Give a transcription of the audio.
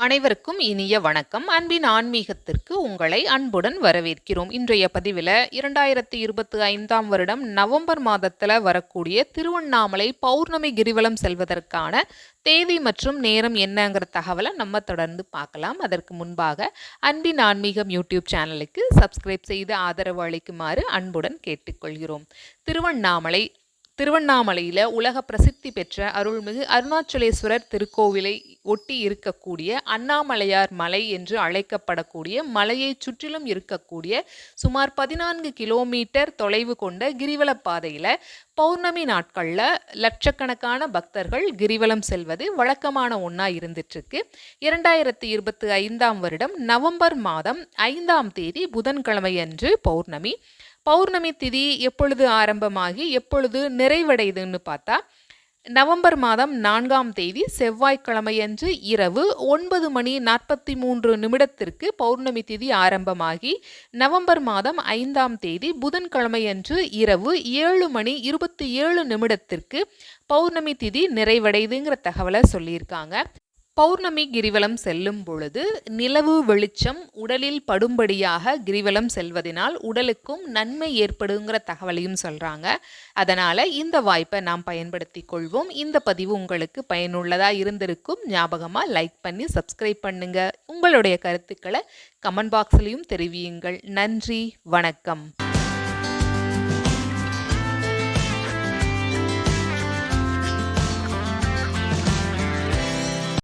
அனைவருக்கும் இனிய வணக்கம். அன்பின் ஆன்மீகத்திற்கு உங்களை அன்புடன் வரவேற்கிறோம். இன்றைய பதிவில் 2025ஆம் வருடம் நவம்பர் மாதத்தில் வரக்கூடிய திருவண்ணாமலை பௌர்ணமி கிரிவலம் செல்வதற்கான தேதி மற்றும் நேரம் என்னங்கிற தகவலை நம்ம தொடர்ந்து பார்க்கலாம். அதற்கு முன்பாக அன்பின் ஆன்மீகம் யூடியூப் சேனலுக்கு சப்ஸ்கிரைப் செய்து ஆதரவு அளிக்குமாறு அன்புடன் கேட்டுக்கொள்கிறோம். திருவண்ணாமலையில் உலக பிரசித்தி பெற்ற அருள்மிகு அருணாச்சலேஸ்வரர் திருக்கோவிலை ஒட்டி இருக்கக்கூடிய அண்ணாமலையார் மலை என்று அழைக்கப்படக்கூடிய மலையை சுற்றிலும் இருக்கக்கூடிய சுமார் 14 கிலோமீட்டர் தொலைவு கொண்ட கிரிவல பாதையில் பௌர்ணமி நாட்களில் லட்சக்கணக்கான பக்தர்கள் கிரிவலம் செல்வது வழக்கமான ஒன்றா இருந்துட்டுருக்கு. 2025ஆம் வருடம் நவம்பர் மாதம் 5ஆம் தேதி புதன்கிழமை அன்று பௌர்ணமி திதி எப்பொழுது ஆரம்பமாகி எப்பொழுது நிறைவடையுதுன்னு பார்த்தா நவம்பர் மாதம் 4ஆம் தேதி செவ்வாய்க்கிழமையன்று இரவு 9:43 பௌர்ணமி திதி ஆரம்பமாகி நவம்பர் மாதம் 5ஆம் தேதி புதன்கிழமையன்று இரவு 7:27 பௌர்ணமி திதி நிறைவடையுதுங்கிற தகவலை சொல்லியிருக்காங்க. பௌர்ணமி கிரிவலம் செல்லும் பொழுது நிலவு வெளிச்சம் உடலில் படும்படியாக கிரிவலம் செல்வதனால் உடலுக்கும் நன்மை ஏற்படுங்கிற தகவலையும் சொல்றாங்க. அதனால இந்த வாய்ப்பை நாம் பயன்படுத்தி கொள்வோம். இந்த பதிவு உங்களுக்கு பயனுள்ளதா இருந்திருக்கும். ஞாபகமா லைக் பண்ணி சப்ஸ்கிரைப் பண்ணுங்க. உங்களுடைய கருத்துக்களை கமெண்ட் பாக்ஸ்லையும் தெரிவியுங்கள். நன்றி, வணக்கம்.